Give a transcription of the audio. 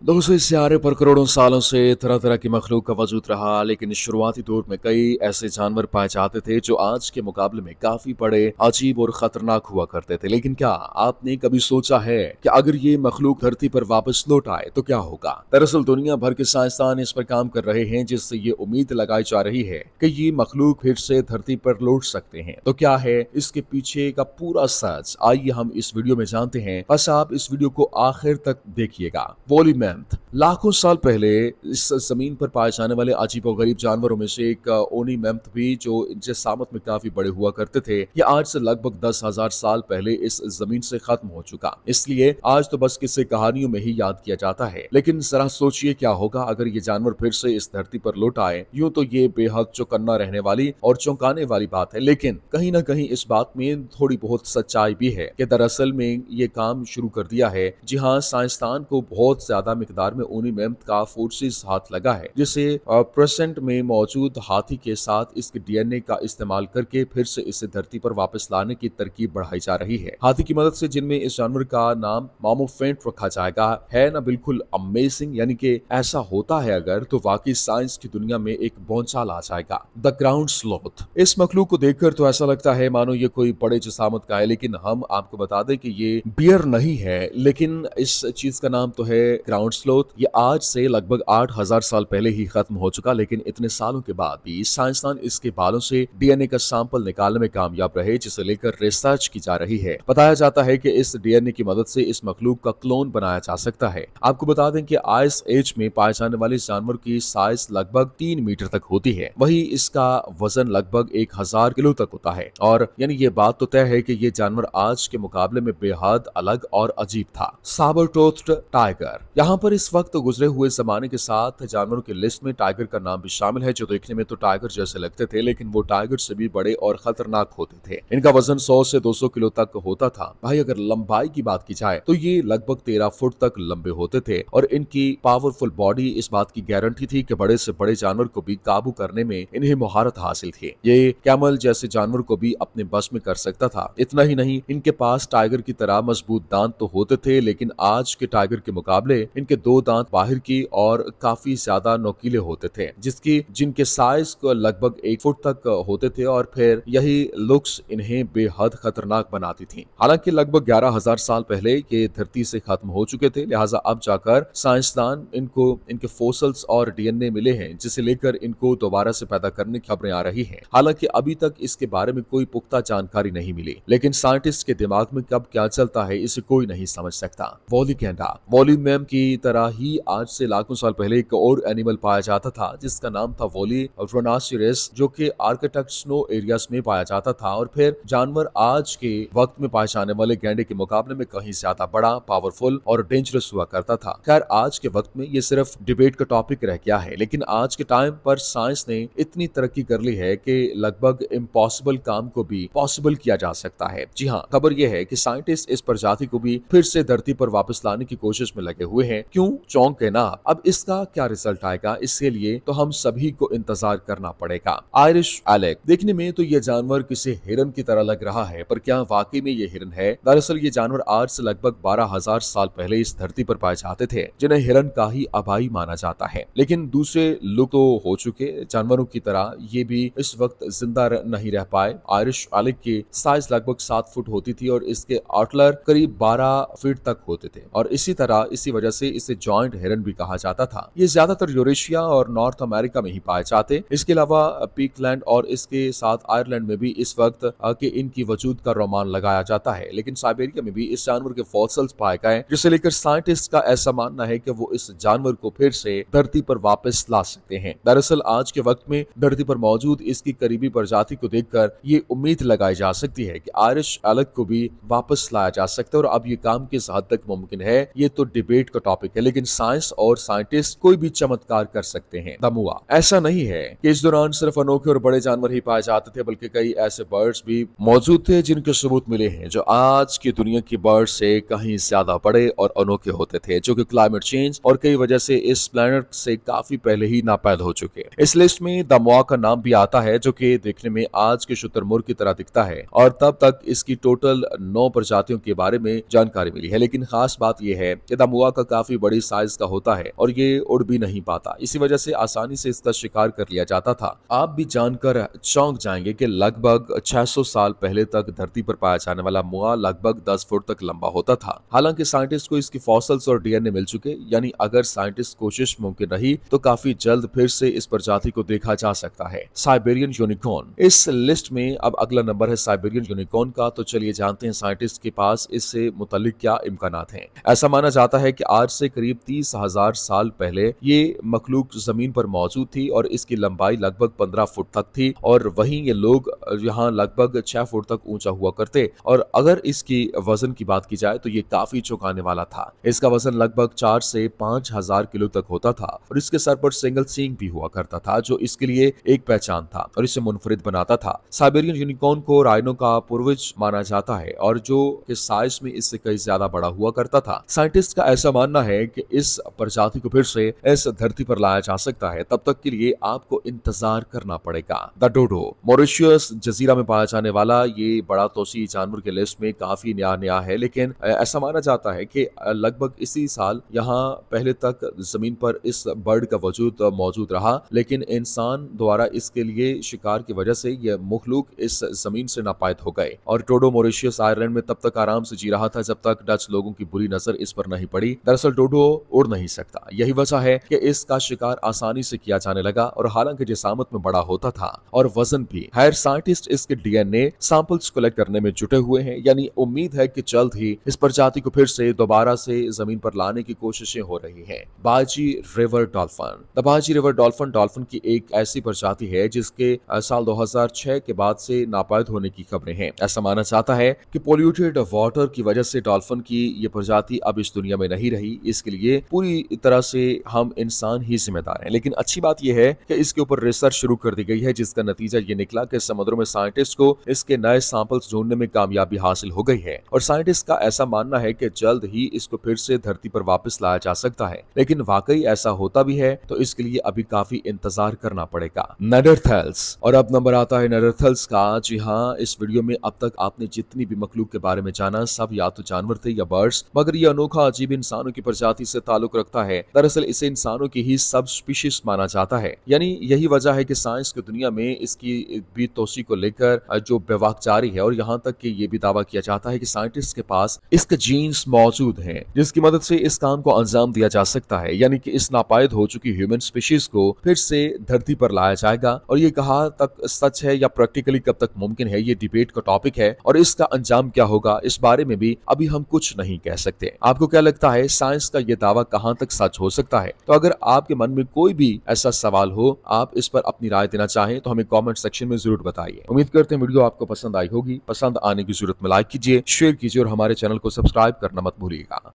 दोस्तों इस सियारे पर करोड़ों सालों से तरह तरह की मखलूक का वजूद रहा, लेकिन शुरुआती दौर में कई ऐसे जानवर पाए जाते थे जो आज के मुकाबले में काफी बड़े, अजीब और खतरनाक हुआ करते थे। लेकिन क्या आपने कभी सोचा है कि अगर ये मखलूक धरती पर वापस लौट आए तो क्या होगा? दरअसल दुनिया भर के साइंसदान इस पर काम कर रहे हैं, जिससे ये उम्मीद लगाई जा रही है कि ये मखलूक फिर से धरती पर लौट सकते हैं। तो क्या है इसके पीछे का पूरा सच? आइए हम इस वीडियो में जानते हैं, बस आप इस वीडियो को आखिर तक देखिएगा। वोली मैमथ लाखों साल पहले इस जमीन पर पाए जाने वाले अजीब और गरीब जानवरों में से एक ओनी मैमथ भी, जो इनसे सामत में काफी बड़े हुआ करते थे, ये आज से लगभग 10,000 साल पहले इस जमीन से खत्म हो चुका। इसलिए आज तो बस किस्से कहानियों में ही याद किया जाता है। लेकिन जरा सोचिए क्या होगा अगर ये जानवर फिर से इस धरती पर लौट आए। यूं तो ये बेहद चौकन्ना रहने वाली और चौंकाने वाली बात है, लेकिन कहीं ना कहीं इस बात में थोड़ी बहुत सच्चाई भी है कि दरअसल में ये काम शुरू कर दिया है। जी हाँ, साइंसदान को बहुत ज्यादा मिकदार में ओनी मैमथ का फोर्सिस हाथ लगा है, जिसे प्रेजेंट में मौजूद हाथी के साथ इसके डीएनए का इस्तेमाल करके फिर से इसे धरती पर वापस लाने की तरकीब बढ़ाई जा रही है। हाथी की मदद से, जिनमें इस जानवर का नाम मामोफेंट रखा जाएगा, है ना बिल्कुल अमेजिंग। यानी कि ऐसा होता है अगर, तो वाकई साइंस की दुनिया में एक बोलचाल आ जाएगा। The ground sloth. इस मखलूक को देखकर तो ऐसा लगता है मानो ये कोई बड़े जसामत का है, लेकिन हम आपको बता दें कि ये बियर नहीं है, लेकिन इस चीज का नाम तो है ग्राउंड स्लॉथ। ये आज से लगभग 8,000 साल पहले ही खत्म हो चुका, लेकिन इतने सालों के बाद भी साइंसदान इसके बालों से डीएनए का सैंपल निकालने में कामयाब रहे, जिसे लेकर रिसर्च की जा रही है। बताया जाता है कि इस डीएनए की मदद से इस मखलूक का क्लोन बनाया जा सकता है। आपको बता दें कि आइस एज में पाए जाने वाले जानवर की साइज लगभग 3 मीटर तक होती है, वही इसका वजन लगभग 1,000 किलो तक होता है। और यानी ये बात तो तय है कि ये जानवर आज के मुकाबले में बेहद अलग और अजीब था। साबर टोथ्ड टाइगर। यहाँ पर इस वक्त गुजरे हुए जमाने के साथ जानवरों की लिस्ट में टाइगर का नाम भी शामिल है, जो देखने में तो टाइगर जैसे लगते थे, लेकिन वो टाइगर से भी बड़े और खतरनाक होते थे। इनका वजन 100 से 200 किलो तक होता था। भाई अगर लंबाई की बात की जाए तो ये लगभग 13 फुट तक लंबे होते थे, और इनकी पावरफुल बॉडी इस बात की गारंटी थी कि बड़े से बड़े जानवर को भी काबू करने में इन्हें महारत हासिल थी। ये कैमल जैसे जानवर को भी अपने बस में कर सकता था। इतना ही नहीं, इनके पास टाइगर की तरह मजबूत दांत तो होते थे, लेकिन आज के टाइगर के मुकाबले इनके 2 दांत बाहर की और काफी ज्यादा नोकीले होते थे, जिनके साइज को लगभग 1 फुट तक होते थे, और फिर यही लुक्स इन्हें बेहद खतरनाक बनाती थी। हालांकि लगभग 11,000 साल पहले ये धरती से खत्म हो चुके थे, लिहाजा अब जाकर साइंसदान इनको इनके फोसिल्स और डीएनए मिले हैं, जिसे लेकर इनको दोबारा से पैदा करने की खबरें आ रही हैं। हालांकि अभी तक इसके बारे में कोई पुख्ता जानकारी नहीं मिली, लेकिन साइंटिस्ट के दिमाग में कब क्या चलता है इसे कोई नहीं समझ सकता। वॉली कैंडा। वॉली मैम की तरह ही आज से लाखों साल पहले एक और एनिमल पाया जाता था, जिसका नाम था वॉली रोनासिरस, जो कि आर्कटिक स्नो एरियाज में पाया जाता था। और फिर जानवर आज के वक्त में पाए जाने वाले गैंडे के मुकाबले में कहीं ज्यादा बड़ा, पावरफुल और डेंजरस हुआ करता था। खैर आज के वक्त में ये सिर्फ डिबेट का टॉपिक रह गया है, लेकिन आज के टाइम पर साइंस ने इतनी तरक्की कर ली है कि लगभग इम्पॉसिबल काम को भी पॉसिबल किया जा सकता है। जी हाँ, खबर यह है कि साइंटिस्ट इस प्रजाति को भी फिर से धरती पर वापस लाने की कोशिश में लगे हुए हैं। क्यों चौंक के ना? अब इसका क्या रिजल्ट आएगा, इसके लिए तो हम सभी को इंतजार करना पड़ेगा। Irish elk. देखने में तो ये जानवर किसी हिरन की तरह लग रहा है, पर क्या वाकई में ये हिरन है? दरअसल ये जानवर आज से लगभग 12,000 साल पहले इस धरती पर पाए जाते थे, जिन्हें हिरन का ही आबाई माना जाता है। लेकिन दूसरे लुक तो हो चुके जानवरों की तरह ये भी इस वक्त जिंदा नहीं रह पाए। आयरिश एलेक की साइज लगभग 7 फुट होती थी, और इसके आउटलर करीब 12 फीट तक होते थे, और इसी वजह से इसे जॉइंट हिरन भी कहा जाता था। ये ज्यादातर यूरेशिया और नॉर्थ अमेरिका में ही पाए जाते। इसके अलावा पीकलैंड और इसके साथ आयरलैंड में भी इस वक्त के इनकी वजूद का रोमान लगाया जाता है, लेकिन साइबेरिया में भी इस जानवर के फॉसिल्स पाए गए, जिसे लेकर साइंटिस्ट का ऐसा मानना है कि वो इस जानवर को फिर से धरती पर वापस ला सकते हैं। दरअसल आज के वक्त में धरती पर मौजूद इसकी करीबी प्रजाति को देखकर ये उम्मीद लगाई जा सकती है कि आयरिश एलेक को भी वापस लाया जा सकता है। और अब ये काम किस हद तक मुमकिन है ये तो डिबेट का टॉपिक है, लेकिन साइंस और साइंटिस्ट कोई भी चमत्कार कर सकते हैं। दमुआ। ऐसा नहीं है कि इस दौरान सिर्फ अनोखे और बड़े जानवर ही पाए जाते थे, बल्कि कई ऐसे बर्ड्स भी मौजूद थे जिनके सबूत मिले हैं जो आज की दुनिया की बर्ड से कहीं ज्यादा बड़े और अनोखे होते थे, जो कि क्लाइमेट चेंज और कई वजह से इस प्लेनेट से काफी पहले ही नापैद हो चुके। इस लिस्ट में दमुआ का नाम भी आता है, जो कि देखने में आज के शुतुरमुर्ग की तरह दिखता है, और तब तक इसकी टोटल 9 प्रजातियों के बारे में जानकारी मिली है। लेकिन खास बात यह है कि दमुआ का काफी बड़ी साइज का होता है और ये उड़ भी नहीं पाता। इसी वजह से आसानी से इसका शिकार कर लिया जाता था। आप भी जानकर चौंक जाएंगे कि लगभग 600 साल पहले तक धरती पर पाया जाने वाला मुआ लगभग 10 फुट तक लंबा होता था। हालांकि साइंटिस्ट को इसकी फॉसिल्स और डीएनए मिल चुके, यानी अगर साइंटिस्ट कोशिश मुमकिन रही तो काफी जल्द फिर से इस प्रजाति को देखा जा सकता है। साइबेरियन यूनिकॉर्न इस लिस्ट में अब अगला नंबर है साइबेरियन यूनिकॉर्न का। तो चलिए जानते हैं साइंटिस्ट के पास इससे मुतालिक क्या इम्कानात हैं। ऐसा माना जाता है कि आज से करीब 30,000 साल पहले ये मखलूक जमीन पर मौजूद थी और इसकी लंबाई लगभग 15 फुट तक थी और वहीं ये लोग यहाँ लगभग 6 फुट तक ऊंचा हुआ करते। और अगर इसकी वजन की बात की जाए तो ये काफी चौंकाने वाला था। इसका वजन लगभग 4 से 5,000 किलो तक होता था और इसके सर पर सिंगल सींग भी हुआ करता था, जो इसके लिए एक पहचान था और इसे मुनफरिद बनाता था। साइबेरियन यूनिकॉर्न को राइनो का पूर्वज माना जाता है और जो इस साइज में इससे कई ज्यादा बड़ा हुआ करता था। साइंटिस्ट का ऐसा मानना है कि इस प्रजाति को फिर से इस धरती पर लाया जा सकता है। तब तक के लिए आपको इंतजार करना पड़ेगा। द डोडो मॉरिशस जजीरा में पाया जाने वाला ये बड़ा तोसी जानवर के लिस्ट में काफी नया है, लेकिन ऐसा माना जाता है कि लगभग इसी साल यहाँ पहले तक जमीन पर इस बर्ड का वजूद मौजूद रहा, लेकिन इंसान द्वारा इसके लिए शिकार की वजह से यह मखलूक इस जमीन से नापायद हो गए और डोडो मॉरिशस आयरलैंड में तब तक आराम से जी रहा था जब तक डच लोगों की बुरी नजर इस पर नहीं पड़ी। दरअसल डोडो उड़ नहीं सकता, यही वजह है कि इसका शिकार आसानी से किया जाने लगा और हालांकि जिसामत में बड़ा होता था और वजन भी। खैर साइंटिस्ट इसके डीएनए सैंपल्स कलेक्ट करने में जुटे हुए हैं, यानी उम्मीद है कि जल्द ही इस प्रजाति को फिर से दोबारा से जमीन पर लाने की कोशिशें हो रही हैं। बाजी रिवर डॉल्फिन द बाजी रिवर डॉल्फिन की एक ऐसी प्रजाति है जिसके साल 2006 के बाद से नापायद होने की खबरें हैं। ऐसा माना जाता है कि पोल्यूटेड वाटर की वजह से डॉल्फिन की ये प्रजाति अब इस दुनिया में नहीं रही। इसके लिए पूरी तरह से हम इंसान ही जिम्मेदार हैं। लेकिन अच्छी बात यह है कि इसके ऊपर रिसर्च शुरू कर दी गई है, जिसका नतीजा ये निकला कि समुद्रों में साइंटिस्ट को इसके नए सैंपल्स ढूंढने में कामयाबी हासिल हो गई है और साइंटिस्ट का ऐसा मानना है कि जल्द ही इसको फिर से धरती पर वापस लाया जा सकता है। लेकिन वाकई ऐसा होता भी है तो इसके लिए अभी काफी इंतजार करना पड़ेगा। नेडरथेल्स और अब नंबर आता है नेडरथेल्स का। जी हाँ, इस वीडियो में अब तक आपने जितनी भी मखलूक के बारे में जाना सब या तो जानवर थे या बर्ड्स, मगर ये अनोखा अजीब इंसानों की प्रजाति से ताल्लुक रखता है। दरअसल इसे इंसानों की ही सब स्पीशीज माना जाता है, यानी यही वजह है कि साइंस की दुनिया में इसकी भी तोसी को लेकर जो बेवाक जारी है और यहाँ तक कि ये भी दावा किया जाता है कि साइंटिस्ट के पास इसके जीन्स मौजूद हैं जिसकी मदद से इस काम को अंजाम दिया जा सकता है, यानी कि इस नापायद हो चुकी ह्यूमन स्पीशीज को फिर से धरती पर लाया जाएगा। और ये कहाँ तक सच है या प्रैक्टिकली कब तक मुमकिन है, ये डिबेट का टॉपिक है और इसका अंजाम क्या होगा इस बारे में भी अभी हम कुछ नहीं कह सकते। आपको क्या लगता है, साइंस का ये दावा कहाँ तक सच हो सकता है? तो अगर आपके मन में कोई भी ऐसा सवाल हो, आप इस पर अपनी राय देना चाहें तो हमें कमेंट सेक्शन में जरूर बताइए। उम्मीद करते हैं वीडियो आपको पसंद आई होगी। पसंद आने की जरूरत में लाइक कीजिए, शेयर कीजिए और हमारे चैनल को सब्सक्राइब करना मत भूलिएगा।